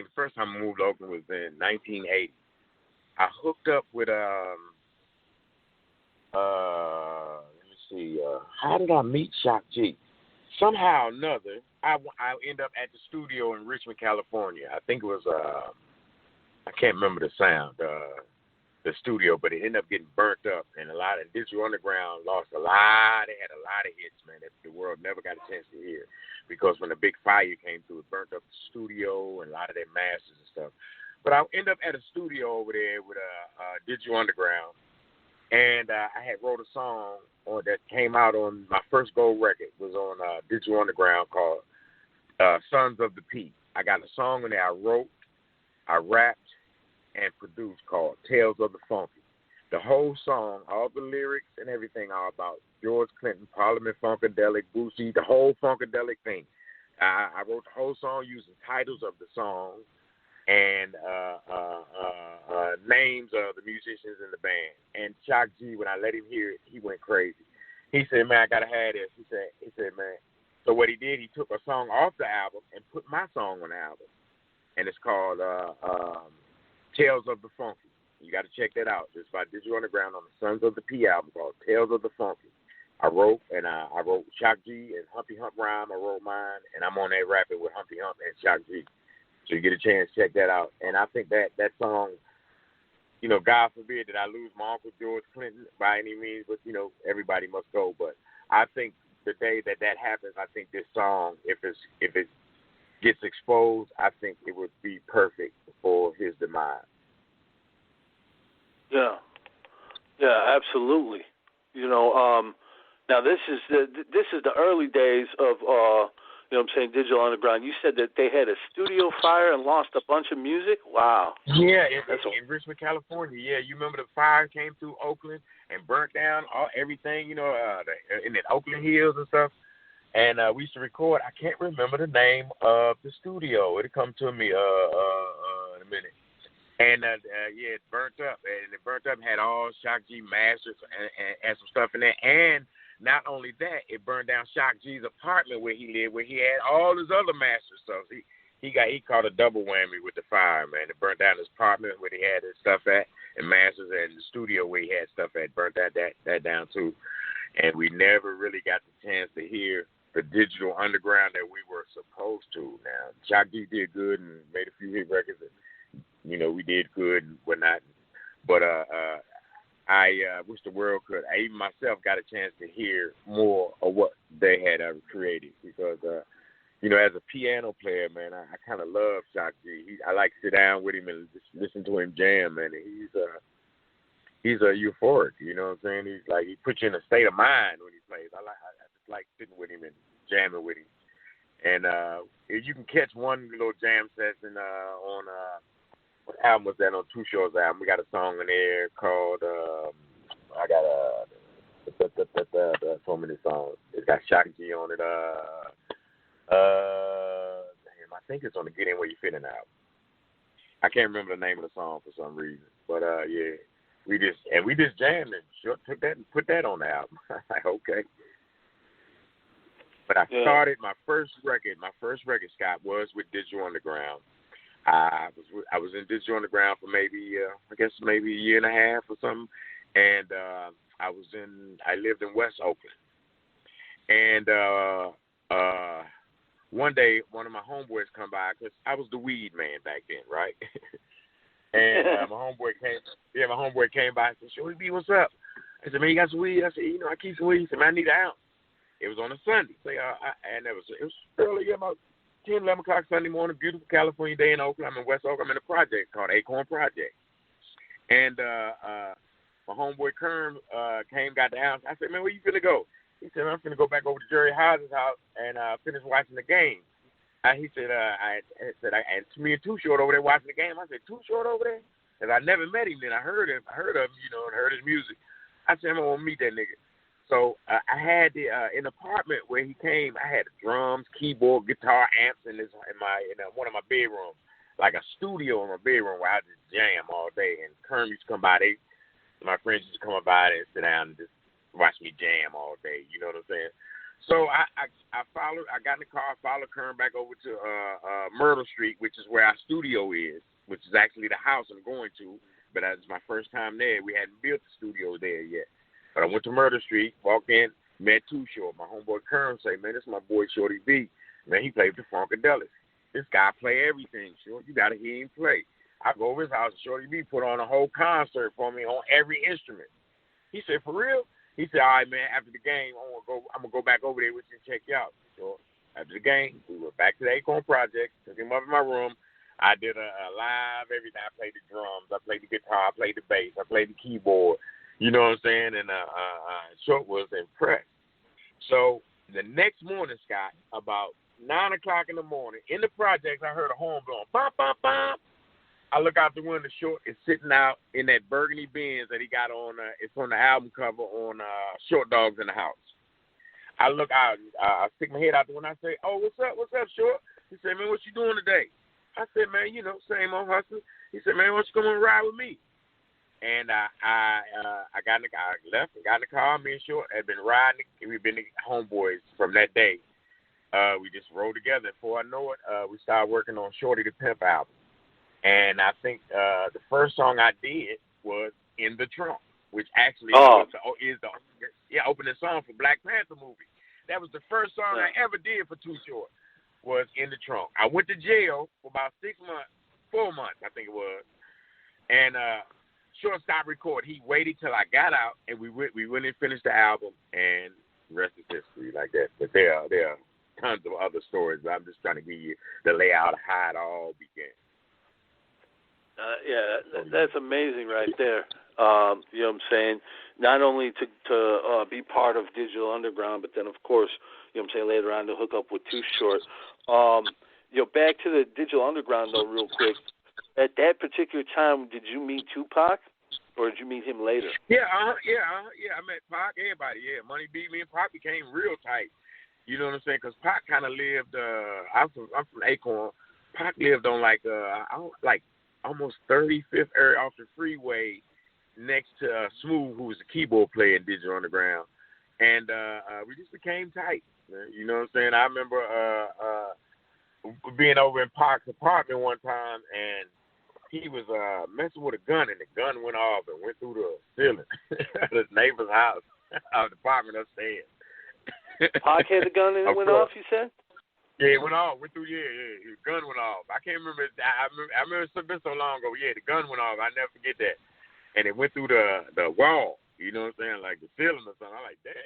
think the first time I moved to Oakland was in 1980. I hooked up with let me see, how did I meet Shock G? Somehow or another, I end up at the studio in Richmond, California. I think it was I can't remember the sound, the studio, but it ended up getting burnt up, and a lot of Digital Underground lost a lot. They had a lot of hits, man, that the world never got a chance to hear, because when the big fire came through, it burnt up the studio and a lot of their masters and stuff. But I ended up at a studio over there with Digital Underground, and I had wrote a song that came out on my first gold record. It was on Digital Underground called Sons of the P. I got a song in there I wrote, I rapped, and produced called Tales of the Funky. The whole song, all the lyrics and everything are about George Clinton, Parliament Funkadelic, Boosie, the whole Funkadelic thing. I wrote the whole song using titles of the song and names of the musicians in the band. And Shock G, when I let him hear it, he went crazy. He said, man, I got to have this. He said, man. So what he did, he took a song off the album and put my song on the album. And it's called Tales of the Funky. You got to check that out. It's by Digital Underground on the Sons of the P album called Tales of the Funky. I wrote Shock G and Humpy Hump Rhyme. I wrote mine, and I'm on there rapping with Humpy Hump and Shock G. So you get a chance, check that out. And I think that song, you know, God forbid that I lose my Uncle George Clinton by any means, but, you know, everybody must go. But I think the day that happens, I think this song, if it gets exposed, I think it would be perfect for his demise. Yeah, absolutely. You know, now this is the early days of you know what I'm saying, Digital Underground. You said that they had a studio fire and lost a bunch of music. Wow. Yeah, in Richmond, California. Yeah, you remember the fire came through Oakland and burnt down everything. You know, in the Oakland Hills and stuff. And we used to record. I can't remember the name of the studio. It'll come to me in a minute. And, yeah, it burnt up. And it burnt up and had all Shock G masters and some stuff in there. And not only that, it burned down Shock G's apartment where he lived, where he had all his other master stuff. He caught a double whammy with the fire, man. It burnt down his apartment where he had his stuff at, and masters, and the studio where he had stuff at. Burnt that down, too. And we never really got the chance to hear the Digital Underground that we were supposed to. Now, Shock G did good and made a few hit records, and, you know, we did good and whatnot. But I wish the world could. I even myself got a chance to hear more of what they had created, because, you know, as a piano player, man, I kind of love Shock G. I like to sit down with him and just listen to him jam, man. He's a euphoric, you know what I'm saying? He's like, he puts you in a state of mind when he plays. I just like sitting with him and jamming with him. And if you can catch one little jam session on what album was that, on Too Short's album? We got a song in there called I got so many songs. It's got Shock G on it. Damn, I think it's on the Get In Where You Fit In album. I can't remember the name of the song for some reason, but yeah, we just jammed and took that and put that on the album. Like, okay. But I started my first record, Scott, was with Digital Underground. I was in Digital Underground for maybe a year and a half or something, and I lived in West Oakland. And one day, one of my homeboys come by, because I was the weed man back then, right? And my homeboy came by and said, Shorty B, what's up? I said, man, you got some weed? I said, you know, I keep some weed. He said, man, I need an ounce. It was on a Sunday. So, and it was early, about 10, 11 o'clock Sunday morning, beautiful California day in Oakland. I'm in West Oakland. I'm in a project called Acorn Project. And my homeboy Kerm came, got the ounce. I said, man, where you finna go? He said, I'm finna go back over to Jerry House's house and finish watching the game. He said, and me and Too Short over there watching the game. I said, Too Short over there? Because I never met him then. I heard of him, you know, and heard his music. I said, I'm going to meet that nigga. So I had an apartment where he came. I had drums, keyboard, guitar, amps in one of my bedrooms, like a studio in my bedroom where I just jam all day. And Kerm used to come by. My friends used to come by and sit down and just watch me jam all day. You know what I'm saying? So I followed. I got in the car, followed Kern back over to Myrtle Street, which is where our studio is, which is actually the house I'm going to. But it's my first time there. We hadn't built the studio there yet. But I went to Myrtle Street, walked in, met Too Short. My homeboy Kern say, man, this is my boy Shorty B. Man, he played the Funkadelics. This guy play everything, Short. You got to hear him play. I go over his house, and Shorty B put on a whole concert for me on every instrument. He said, for real? He said, all right, man, after the game, I'm going to go back over there with you and check you out. So after the game, we went back to the Acorn Project, took him up in my room. I did a live everything. I played the drums. I played the guitar. I played the bass. I played the keyboard. You know what I'm saying? And Short was impressed. So the next morning, Scott, about 9 o'clock in the morning, in the projects, I heard a horn blowing. Bop, bop, bop. I look out the window. Short is sitting out in that burgundy Benz that he got on. It's on the album cover on Short Dogs in the House. I look out. I stick my head out the window. I say, oh, what's up? What's up, Short? He said, man, what you doing today? I said, man, you know, same old hustler. He said, man, why don't you come and ride with me? And I got in the car, left and got in the car. Me and Short had been riding. We've been homeboys from that day. We just rolled together. Before I know it, we started working on Shorty the Pimp album. And I think the first song I did was In the Trunk, which actually is the opening song for Black Panther movie. That was the first song I ever did for Too Short. Was In the Trunk. I went to jail for about 4 months, I think it was. And Short stopped recording. He waited till I got out, and we went and finished the album, and the rest is history like that. But there are tons of other stories, but I'm just trying to give you the layout of how it all began. That's amazing right there. You know what I'm saying? Not only to be part of Digital Underground, but then, of course, you know what I'm saying, later on to hook up with Too Short. Back to the Digital Underground, though, real quick. At that particular time, did you meet 2Pac, or did you meet him later? I met Pac, everybody, Money B, me and Pac became real tight. You know what I'm saying? Because Pac kind of lived, I'm from Acorn. Pac lived on, almost 35th area off the freeway next to Smooth, who was a keyboard player in Digital Underground. And we just became tight. You know what I'm saying? I remember being over in Pac's apartment one time, and he was messing with a gun, and the gun went off and went through the ceiling of his neighbor's house, of the apartment upstairs. Pac had the gun and it went off, you said? Yeah, it went off. Went through, the gun went off. I can't remember. I remember it's been so long ago. Yeah, the gun went off. I never forget that. And it went through the wall. You know what I'm saying? Like the ceiling or something. I'm like, damn.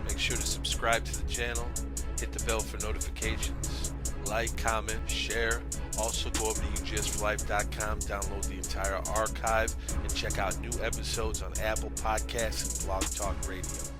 Make sure to subscribe to the channel, hit the bell for notifications, like, comment, share. Also go over to ugsforlife.com, download the entire archive, and check out new episodes on Apple Podcasts and Blog Talk Radio.